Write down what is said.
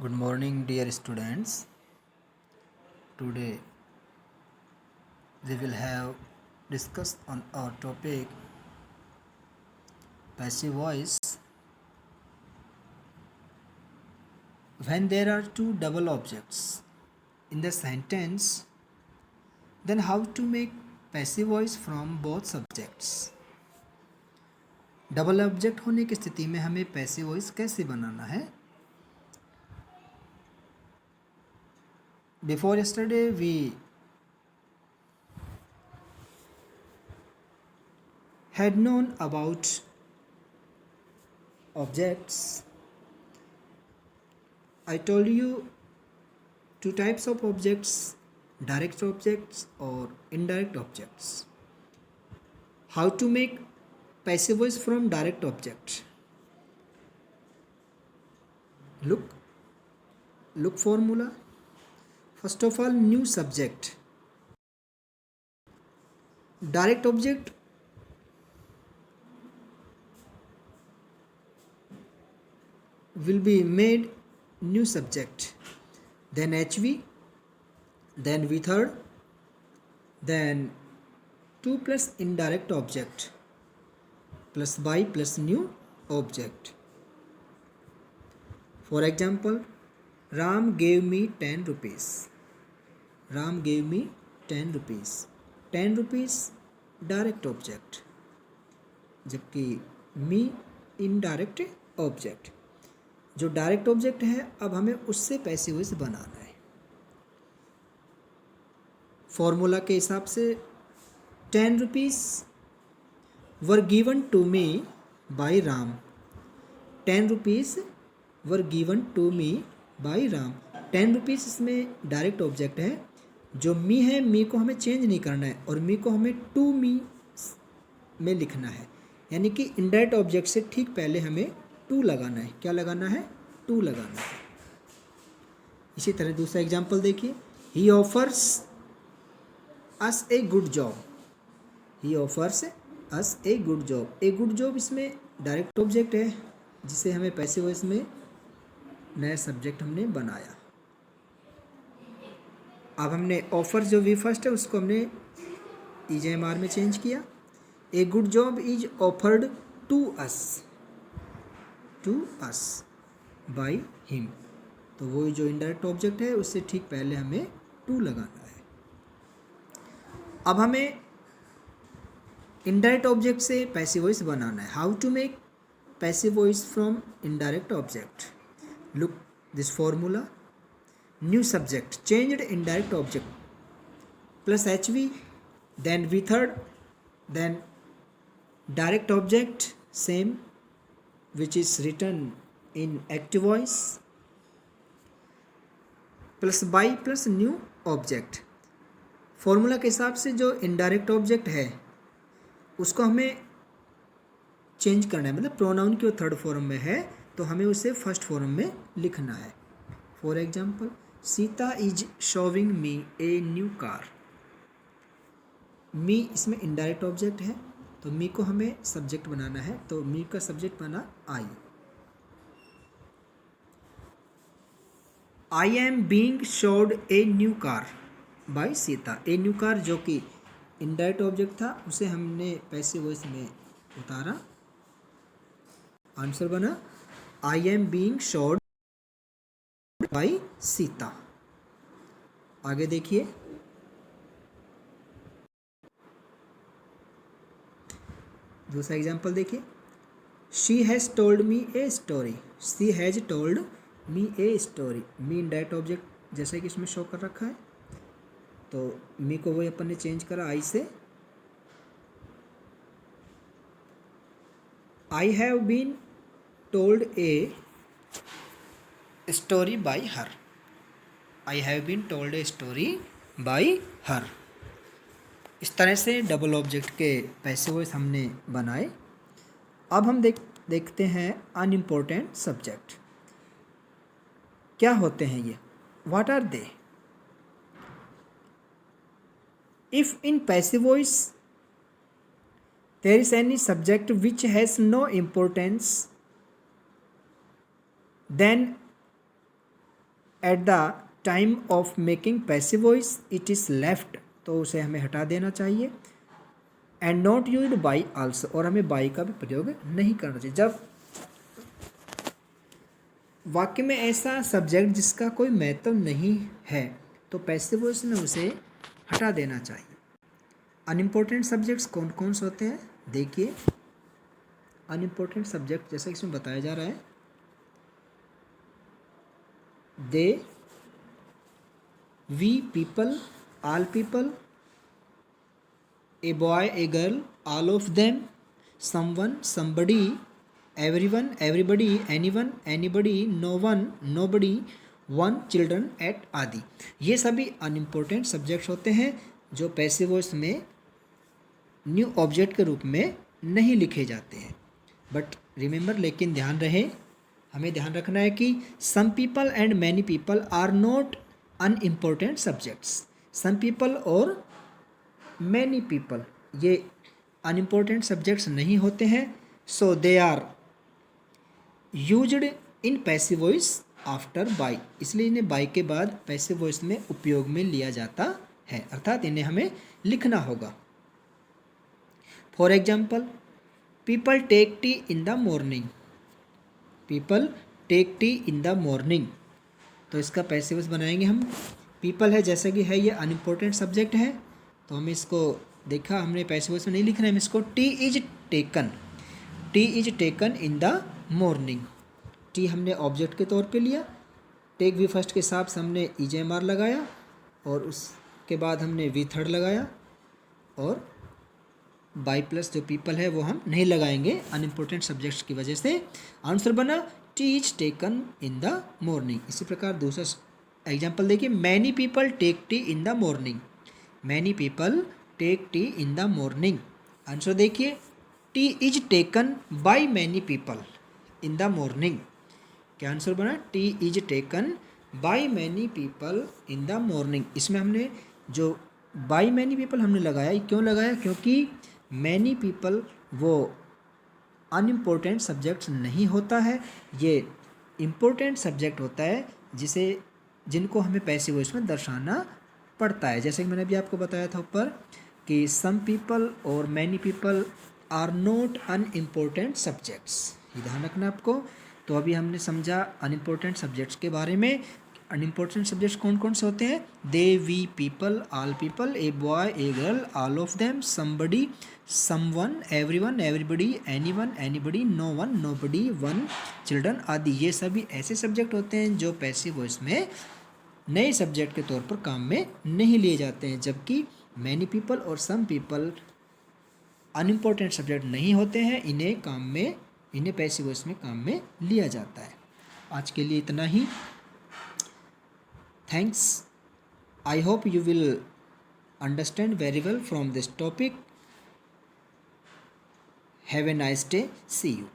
Good morning, dear students. Today we will have discussed on our topic passive voice. When there are two double objects in the sentence, then how to make passive voice from both subjects? Double object होने की स्थिति में हमें passive voice कैसे बनाना है? Before yesterday we had known about objects. I told you two types of objects, direct objects or indirect objects. How to make passive voice from direct object? Look formula. First of all, new subject. Direct object will be made new subject, then HV, then V third, then 2 plus indirect object plus by plus new object. For example, Ram gave me 10 rupees. Ram gave me 10 rupees. 10 rupees direct object, जबकि मी indirect object. जो direct object है अब हमें उससे passive voice बनाना है. Formula के हिसाब से 10 rupees were given to me by Ram. 10 rupees were given to me by Ram. 10 rupees इसमें डायरेक्ट ऑब्जेक्ट है. जो मी है, मी को हमें चेंज नहीं करना है और मी को हमें टू मी में लिखना है. यानी कि इनडायरेक्ट ऑब्जेक्ट से ठीक पहले हमें टू लगाना है. क्या लगाना है? टू लगाना है. इसी तरह दूसरा एग्जांपल देखिए. He offers us a good job. He offers us a good job. A good job इसमें डायरेक्ट ऑब्जेक्ट है जिसे हमें पैसिव वॉइस में नया सब्जेक्ट हमने बनाया. अब हमने ऑफर जो वी फर्स्ट है उसको हमने EJMR में चेंज किया. A good job is offered to us by him. तो वो जो इनडायरेक्ट ऑब्जेक्ट है उससे ठीक पहले हमें टू लगाना है. अब हमें इनडायरेक्ट ऑब्जेक्ट से पैसिव वॉइस बनाना है. How to make passive voice from indirect object? Look this formula. New subject changed indirect object plus HV, then V third, then direct object same which is written in active voice plus by plus new object. Formula के हिसाब से जो indirect object है उसको हमें change करना है. मतलब प्रोनाउन की वो थर्ड फॉर्म में है तो हमें उसे फर्स्ट फॉर्म में लिखना है. For example, Sita is showing me a new car. Me इसमें इनडायरेक्ट ऑब्जेक्ट है तो मी को हमें सब्जेक्ट बनाना है. तो मी का सब्जेक्ट बना I. I am being shown a new car by Sita. A new car जो कि इनडायरेक्ट ऑब्जेक्ट था उसे हमने पैसिव वॉइस में उतारा. आंसर बना I am being showed by Sita. आगे देखिए. दूसरा एग्जाम्पल देखिए. She has told me a story. She has told me a story. Me indirect object जैसे कि इसमें शो कर रखा है तो मी को वही अपन ने चेंज करा आई से. I have been told a story by her. I have been told a story by her. इस तरह से डबल ऑब्जेक्ट के पैसिव वॉइस हमने बनाए. अब हम देखते हैं अनइम्पोर्टेंट सब्जेक्ट. क्या होते हैं ये? What are they? If in passive voice there is any subject which has no importance, then at the time of making passive voice it is left, तो उसे हमें हटा देना चाहिए। And not used by also, और हमें by का भी प्रयोग नहीं करना चाहिए। जब वाक्य में ऐसा सब्जेक्ट जिसका कोई महत्व नहीं है तो पैसिव वॉइस में उसे हटा देना चाहिए। अनइम्पोर्टेंट सब्जेक्ट्स कौन कौन से होते हैं, देखिए। अनइम्पोर्टेंट सब्जेक्ट जैसा इसमें बताया जा रहा है, they, we, people, all people, a boy, a girl, all of them, someone, somebody, everyone, everybody, anyone, anybody, no one, nobody, one, children, एट आदि। ये सभी अनइम्पोर्टेंट सब्जेक्ट्स होते हैं जो पैसिव वॉइस में न्यू ऑब्जेक्ट के रूप में नहीं लिखे जाते हैं। बट रिमेंबर, लेकिन ध्यान रहे, हमें ध्यान रखना है कि some people and many people are not unimportant subjects. Some people और मैनी पीपल ये अनइम्पोर्टेंट सब्जेक्ट्स नहीं होते हैं। So they are used in passive voice after by, इसलिए इन्हें बाई के बाद पैसिव वॉइस में उपयोग में लिया जाता है, अर्थात इन्हें हमें लिखना होगा। For example, people take tea in the morning, people take tea in the morning, तो इसका पैसिव वॉइस बनाएंगे हम। पीपल है जैसे कि है, ये अनइम्पोर्टेंट सब्जेक्ट है, तो हम इसको देखा, हमने पैसिव वॉइस में नहीं लिखना है, हम इसको T is taken, T is taken in the morning. T हमने ऑब्जेक्ट के तौर पे लिया, टेक वी फर्स्ट के साथ हमने EJMR लगाया, और उसके बाद हमने वी थर्ड लगाया, और बाई प्लस जो पीपल है वो हम नहीं लगाएंगे अनइम्पोर्टेंट सब्जेक्ट्स की वजह से। आंसर बना tea is taken in the morning. इसी प्रकार दूसरा एग्जाम्पल देखिए, many people take tea in the morning, many people take tea in the morning. Answer देखिए, tea is taken by many people in the morning. क्या answer बना, tea is taken by many people in the morning. इसमें हमने जो by many people हमने लगाया, क्यों लगाया, क्योंकि मैनी पीपल वो अनइम्पोर्टेंट सब्जेक्ट नहीं होता है, ये इम्पोर्टेंट सब्जेक्ट होता है जिनको हमें पैसिव वॉइस में दर्शाना पड़ता है। जैसे कि मैंने अभी आपको बताया था ऊपर कि सम पीपल और many people are not unimportant subjects, ये ध्यान रखना आपको। तो अभी हमने समझा अनइम्पोर्टेंट सब्जेक्ट्स के बारे में। अनइम्पोर्टेंट सब्जेक्ट्स कौन कौन से होते हैं, they, we, people, all people, a boy, a girl, all of them, somebody, someone, everyone, everybody, anyone, anybody, no one, nobody, one, children आदि। ये सभी ऐसे सब्जेक्ट होते हैं जो पैसिव वॉइस में नए सब्जेक्ट के तौर पर काम में नहीं लिए जाते हैं, जबकि मैनी पीपल और सम पीपल अनइम्पोर्टेंट सब्जेक्ट नहीं होते हैं, इन्हें पैसिव वॉइस में काम में लिया जाता है। आज के लिए इतना ही। Thanks. I hope you will understand very well from this topic. Have a nice day. See you.